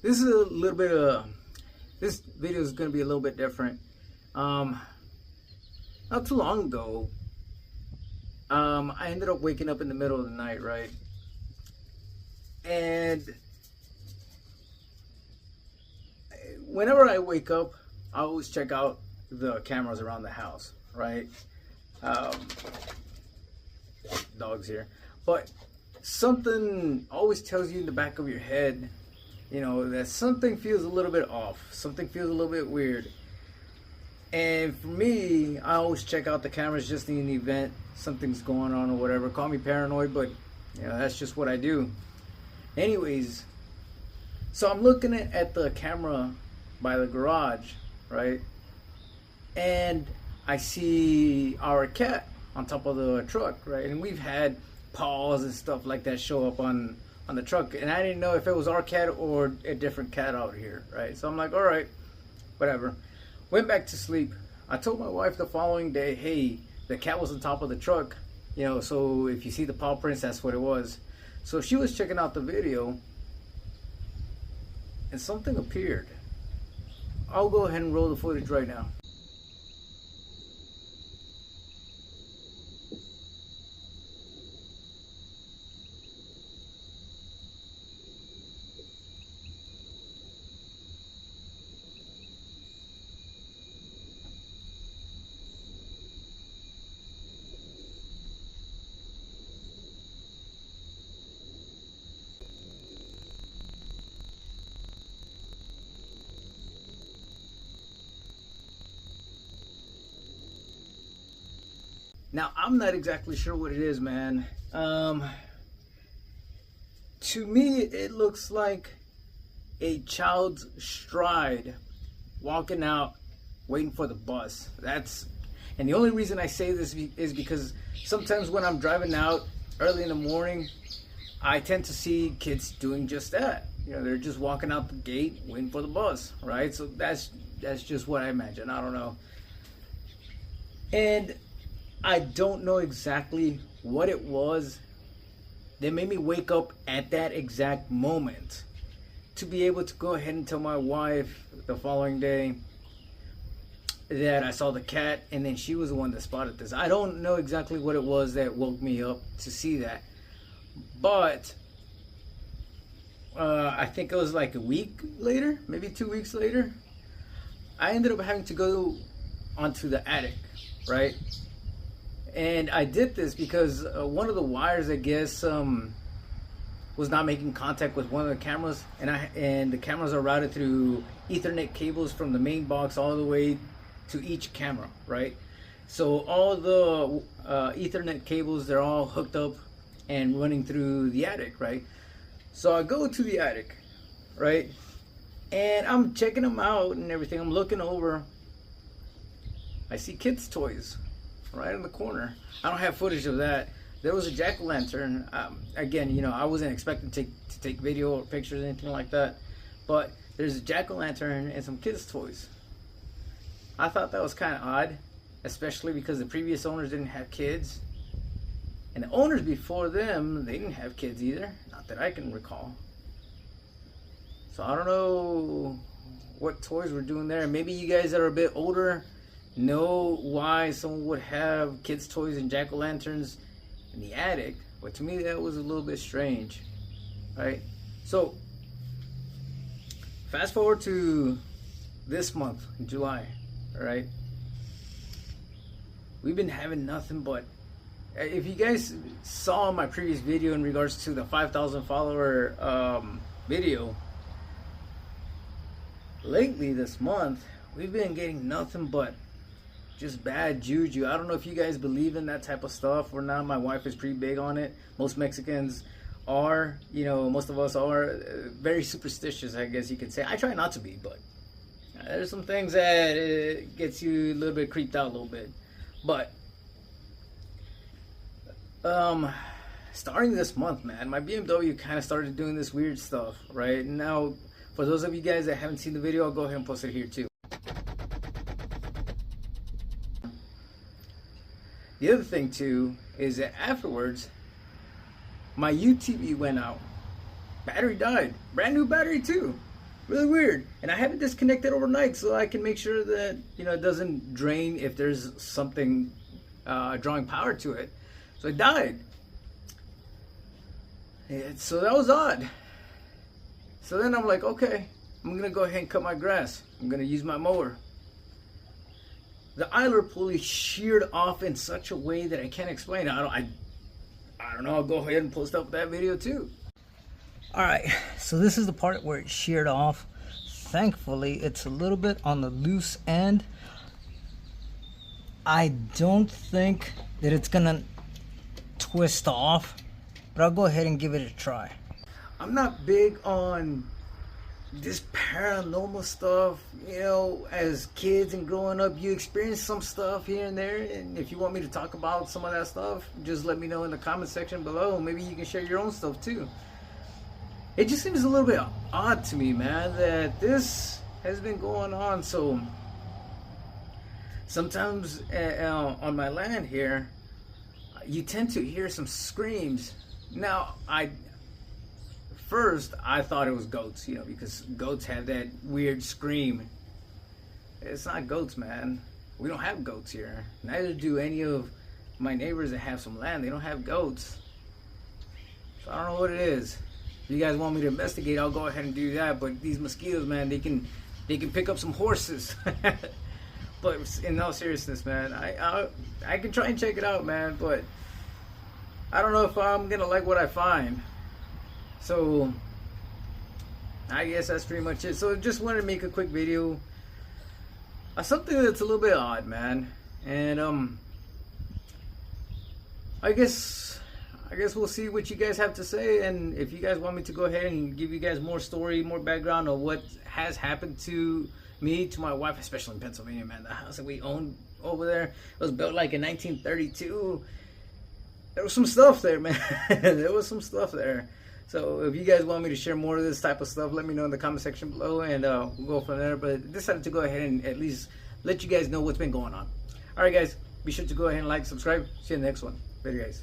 This is a little bit of this video is going to be a little bit different. Not too long ago, I ended up waking up in the middle of the night, right? And whenever I wake up, I always check out the cameras around the house, right? Dogs here, but something always tells you in the back of your head, you know, that something feels a little bit off, something feels a little bit weird. And for me, I always check out the cameras just in the event something's going on or whatever. Call me paranoid, but you know, that's just what I do. Anyways, so I'm looking at the camera by the garage, right? And I see our cat on top of the truck, right? And we've had paws and stuff like that show up on the truck, and I didn't know if it was our cat or a different cat out here, right? So I'm like, all right, whatever. Went back to sleep. I told my wife the following day, hey, the cat was on top of the truck, you know, so if you see the paw prints, that's what it was. So she was checking out the video, and something appeared. I'll go ahead and roll the footage right now. Now, I'm not exactly sure what it is, man. To me, it looks like a child's stride walking out, waiting for the bus. And the only reason I say this is because sometimes when I'm driving out early in the morning, I tend to see kids doing just that. You know, they're just walking out the gate, waiting for the bus, right? So that's just what I imagine. I don't know. And I don't know exactly what it was that made me wake up at that exact moment to be able to go ahead and tell my wife the following day that I saw the cat, and then she was the one that spotted this. I don't know exactly what it was that woke me up to see that, but I think it was like a week later, maybe 2 weeks later, I ended up having to go onto the attic, right? And I did this because one of the wires, I guess, was not making contact with one of the cameras, and the cameras are routed through Ethernet cables from the main box all the way to each camera, right? So all the Ethernet cables, they're all hooked up and running through the attic, right? So I go to the attic, right? And I'm checking them out and everything. I'm looking over. I see kids' toys right in the corner. I don't have footage of that. There was a jack-o'-lantern. Again, you know, I wasn't expecting to take video or pictures or anything like that, but there's a jack-o'-lantern and some kids' toys. I thought that was kind of odd, especially because the previous owners didn't have kids, and the owners before them, they didn't have kids either, not that I can recall. So I don't know what toys were doing there. Maybe you guys that are a bit older know why someone would have kids' toys and jack-o'-lanterns in the attic, but to me that was a little bit strange, right? So fast forward to this month, July, right? We've been having nothing but, if you guys saw my previous video in regards to the 5,000 follower video, lately this month we've been getting nothing but just bad juju. I don't know if you guys believe in that type of stuff or not. My wife is pretty big on it. Most Mexicans are, you know, most of us are very superstitious, I guess you could say. I try not to be, but there's some things that it gets you a little bit creeped out a little bit. But starting this month, man, my BMW kind of started doing this weird stuff, right? Now, for those of you guys that haven't seen the video, I'll go ahead and post it here too. The other thing too is that afterwards, my UTV went out. Battery died. Brand new battery too. Really weird. And I have it disconnected overnight so I can make sure that, you know, it doesn't drain if there's something drawing power to it. So it died. So that was odd. So then I'm like, okay, I'm gonna go ahead and cut my grass. I'm gonna use my mower. The idler pulley sheared off in such a way that I can't explain. I don't know. I'll go ahead and post up that video too. All right, so this is the part where it sheared off. Thankfully, it's a little bit on the loose end. I don't think that it's gonna twist off, but I'll go ahead and give it a try. I'm not big on this paranormal stuff. You know, as kids and growing up, you experience some stuff here and there, and if you want me to talk about some of that stuff, just let me know in the comment section below. Maybe you can share your own stuff too. It just seems a little bit odd to me, man, that this has been going on. So sometimes on my land here, you tend to hear some screams. Now, first I thought it was goats, you know, because goats have that weird scream. It's not goats, man. We don't have goats here. Neither do any of my neighbors that have some land. They don't have goats. So I don't know what it is. If you guys want me to investigate, I'll go ahead and do that. But these mosquitoes, man, they can pick up some horses. But in all seriousness, man, I can try and check it out, man. But I don't know if I'm gonna like what I find. So I guess that's pretty much it. So just wanted to make a quick video. Something that's a little bit odd, man. And I guess we'll see what you guys have to say, and if you guys want me to go ahead and give you guys more story, more background of what has happened to me, to my wife, especially in Pennsylvania, man. The house that we owned over there, it was built like in 1932. There was some stuff there, man. There was some stuff there. So if you guys want me to share more of this type of stuff, let me know in the comment section below, and we'll go from there. But I decided to go ahead and at least let you guys know what's been going on. All right, guys, be sure to go ahead and like, subscribe. See you in the next one. Later, guys.